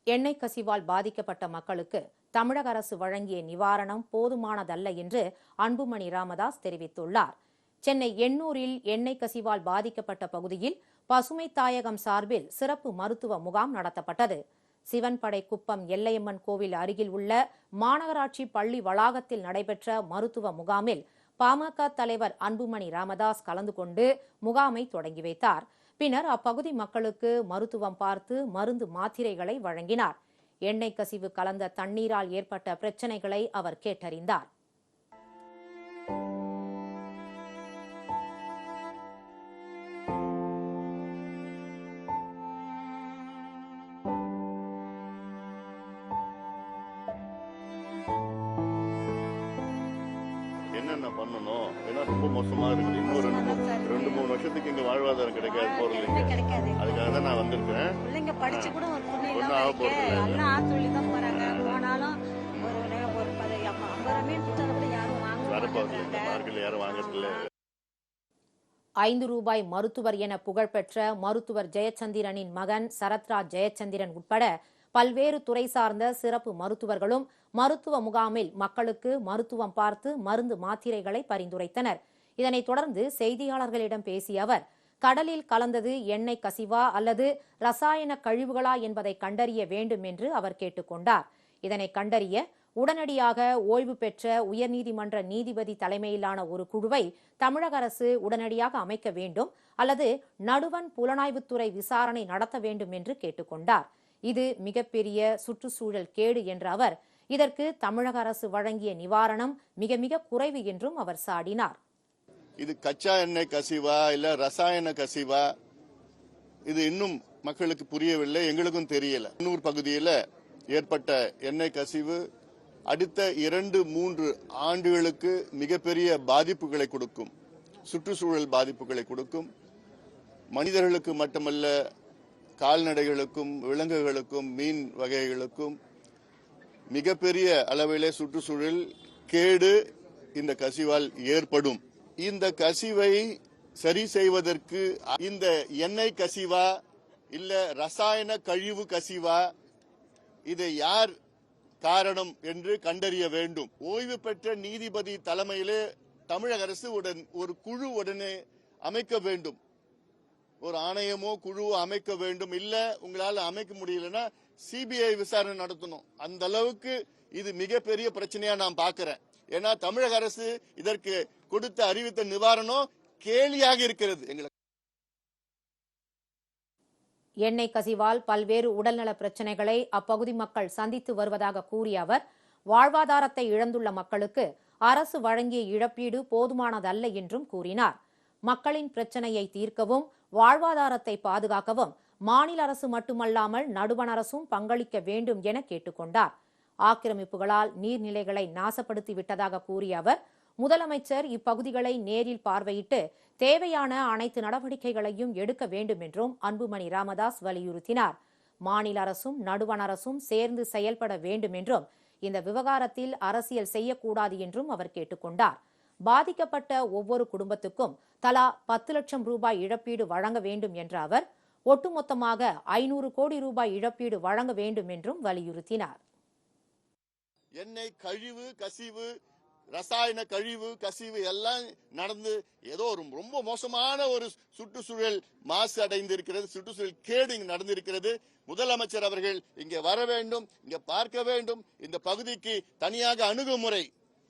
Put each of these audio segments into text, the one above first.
எண்ணெய் கசிவால் பாதிக்கப்பட்ட மக்களுக்கு தமிழக அரசு வழங்கிய நிவாரணம் போதுமானதல்ல என்று அன்புமணி ராமதாஸ் தெரிவித்துள்ளார். சென்னை எண்ணூரில் எண்ணெய் கசிவால் பாதிக்கப்பட்ட பகுதியில் பசுமை தாயகம் சார்பில் சிறப்பு மருத்துவ முகாம் நடத்தப்பட்டது. சிவன்படை குப்பம் எல்லையம்மன் கோவில் அருகில் உள்ள மாநகராட்சி பள்ளி வளாகத்தில் நடைபெற்ற மருத்துவ முகாமில் பாமக தலைவர் அன்புமணி ராமதாஸ் கலந்து கொண்டு முகாமை தொடங்கி வைத்தார். பின்னர் அப்பகுதி மக்களுக்கு மருத்துவம் பார்த்து மருந்து மாத்திரைகளை வழங்கினார். எண்ணெய் கசிவு கலந்த தண்ணீரால் ஏற்பட்ட பிரச்சினைகளை அவர் கேட்டறிந்தார். என்னென்ன பண்ணணும், ஏன்னா ரொம்ப மோசமா இருக்குது. இன்னும் ரெண்டு மூணு வருஷத்துக்கு இங்க வாழ்வாதாரம் கிடைக்காது போறீங்க. அதுக்காக தான் நான் வந்திருக்கேன். பிள்ளைங்க படிச்சு கூட ஒரு பொண்ணு எல்லாம் ஆத்தொழி தான் போறாங்க. போனாலும் ஒரு 50 மீன் கொடுத்தா கூட யாரும் வாங்க யாரும் வாங்கறதில்ல. 5 ரூபாய் மருத்துவர் என புகழ்பெற்ற மருத்துவர் ஜெயச்சந்திரனின் மகன் சரத்ராஜ் ஜெயச்சந்திரன் உட்பட பல்வேறு துறை சார்ந்த சிறப்பு மருத்துவர்களும் மருத்துவ முகாமில் மக்களுக்கு மருத்துவம் பார்த்து மருந்து மாத்திரைகளை பரிந்துரைத்தனர். இதனைத் தொடர்ந்து செய்தியாளர்களிடம் பேசிய அவர், கடலில் கலந்தது எண்ணெய் கசிவா அல்லது ரசாயன கழிவுகளா என்பதை கண்டறிய வேண்டும் என்று அவர் கேட்டுக்கொண்டார். இதனை கண்டறிய உடனடியாக ஓய்வு பெற்ற உயர்நீதிமன்ற நீதிபதி தலைமையிலான ஒரு குழுவை தமிழக அரசு உடனடியாக அமைக்க வேண்டும் அல்லது நடுவண் புலனாய்வுத்துறை விசாரணை நடத்த வேண்டும் என்று கேட்டுக்கொண்டார். இது மிகப்பெரிய சுற்றுச்சூழல் கேடு என்ற அவர், இதற்கு தமிழக அரசு வழங்கிய நிவாரணம் மிக மிக குறைவு என்றும் அவர் சாடினார். இது கச்சா எண்ணெய் கசிவா இல்ல ரசாயன கசிவா, இது இன்னும் மக்களுக்கு புரியவில்லை, எங்களுக்கும் தெரியல. இன்னொரு பகுதியில் ஏற்பட்ட எண்ணெய் கசிவு அடுத்த 2-3 ஆண்டுகளுக்கு மிகப்பெரிய பாதிப்புகளை கொடுக்கும், சுற்றுச்சூழல் பாதிப்புகளை கொடுக்கும். மனிதர்களுக்கு மட்டுமல்ல, கால்நடைகளுக்கும் விலங்குகளுக்கும் மீன் வகைகளுக்கும் மிகப்பெரிய அளவிலே சுற்றுச்சூழல் கேடு இந்த கசிவால் ஏற்படும். இந்த கசிவை சரி செய்வதற்கு இந்த எண்ணெய் கசிவா இல்ல ரசாயன கழிவு கசிவா, இதை யார் காரணம் என்று கண்டறிய வேண்டும். ஓய்வு பெற்ற நீதிபதி தலைமையிலே தமிழக அரசு ஒரு குழு உடனே அமைக்க வேண்டும். ஒரு ஆணையமோ குழுவோ அமைக்க வேண்டும். இல்ல உங்களால அமைக்க முடியலன்னா சிபிஐ விசாரணை நடத்தணும். அந்த அளவுக்கு இது மிகப்பெரிய பிரச்சனையா நான் பார்க்கிறேன். ஏன்னா தமிழக அரசு இதற்கு கொடுத்த அறிவித்த நிவாரணம் கேலியாக இருக்கிறது. எங்களுக்கு எண்ணெய் கசிவால் பல்வேறு உடல்நல பிரச்சினைகளை அப்பகுதி மக்கள் சந்தித்து வருவதாக கூறிய அவர், வாழ்வாதாரத்தை இழந்துள்ள மக்களுக்கு அரசு வழங்கிய இழப்பீடு போதுமானதல்ல என்றும் கூறினார். மக்களின் பிரச்சனையை தீர்க்கவும் வாழ்வாதாரத்தை பாதுகாக்கவும் மாநில அரசு மட்டுமல்லாமல் நடுவண் அரசும் பங்களிக்க வேண்டும் என கேட்டுக்கொண்டார். ஆக்கிரமிப்புகளால் நீர்நிலைகளை நாசப்படுத்திவிட்டதாக கூறிய அவர், முதலமைச்சர் இப்பகுதிகளை நேரில் பார்வையிட்டு தேவையான அனைத்து நடவடிக்கைகளையும் எடுக்க வேண்டும் என்றும் அன்புமணி ராமதாஸ் வலியுறுத்தினார். மாநில அரசும் நடுவண் அரசும் சேர்ந்து செயல்பட வேண்டும் என்றும், இந்த விவகாரத்தில் அரசியல் செய்யக்கூடாது என்றும் அவர் கேட்டுக்கொண்டார். பாதிக்கப்பட்ட ஒவ்வொரு குடும்பத்துக்கும் தலா 10 லட்சம் ரூபாய் இழப்பீடு வழங்க வேண்டும் என்ற அவர், ஒட்டுமொத்தமாக 500 கோடி ரூபாய் இழப்பீடு வழங்க வேண்டும் என்றும் வலியுறுத்தினார். எண்ணெய் கழிவு கசிவு, ரசாயன கழிவு கசிவு எல்லாம் நடந்து ஏதோ ரொம்ப மோசமான ஒரு சுற்றுச்சூழல் மாசு அடைந்திருக்கிறது, சுற்றுச்சூழல் கேடு நடந்திருக்கிறது. முதலமைச்சர் அவர்கள் இங்கே வர வேண்டும், இங்க பார்க்க வேண்டும். இந்த பகுதிக்கு தனியாக அணுகுமுறை,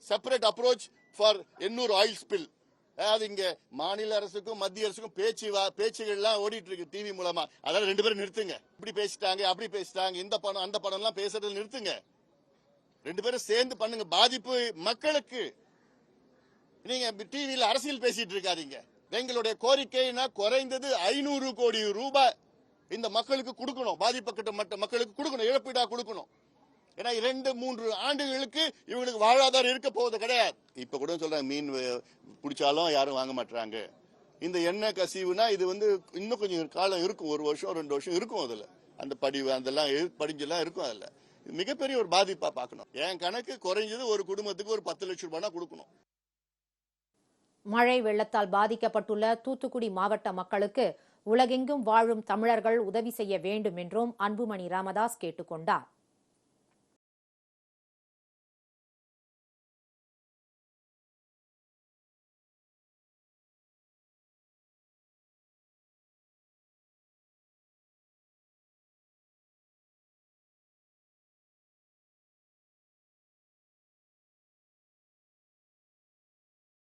separate approach for Ennore oil spill. அதாவது இங்க மாநில அரசுக்கும் மத்திய அரசுக்கும் பேச்சுகள்லாம் ஓடிட்டு இருக்கு டிவி மூலமா. அதெல்லாம் 2 பேரும் நிறுத்துங்க. இப்படி பேசிட்டாங்க, அப்படி பேசிட்டாங்க, இந்த படம் அந்த படம் எல்லாம் பேசுறது நிறுத்துங்க. 2 பேரும் சேர்ந்து பண்ணுங்க. பாதிப்பு மக்களுக்கு. நீங்க டிவியில் அரசியல் பேசிட்டு இருக்காதீங்க. எங்களுடைய கோரிக்கைனா குறைந்தது 500 கோடி ரூபாய் இந்த மக்களுக்கு கொடுக்கணும். பாதிக்கப்பட்ட மக்களுக்கு கொடுக்கணும், இழப்பீடா கொடுக்கணும். ஏன்னா 2-3 ஆண்டுகளுக்கு இவங்களுக்கு வாழ்வாதாரம் இருக்க போவது கிடையாது. இப்ப கூட சொல்றாங்க, மீன் பிடிச்சாலும் யாரும் வாங்க மாட்டாங்க. இந்த எண்ணெய் கசிவுனா இது இன்னும் கொஞ்சம் காலம் இருக்கும், 1 வருஷம் 2 வருஷம் இருக்கும். அதுல அந்த படிவு அதெல்லாம் படிஞ்செல்லாம் இருக்கும். அதுல மிகப்பெரிய ஒரு பாதிப்பா பார்க்கணும். என் கணக்கு குறைஞ்சது ஒரு குடும்பத்துக்கு ஒரு 10 லட்சம் ரூபாய் கொடுக்கணும். மழை வெள்ளத்தால் பாதிக்கப்பட்டுள்ள தூத்துக்குடி மாவட்ட மக்களுக்கு உலகெங்கும் வாழும் தமிழர்கள் உதவி செய்ய வேண்டும் என்றும் அன்புமணி ராமதாஸ் கேட்டுக் கொண்டார்.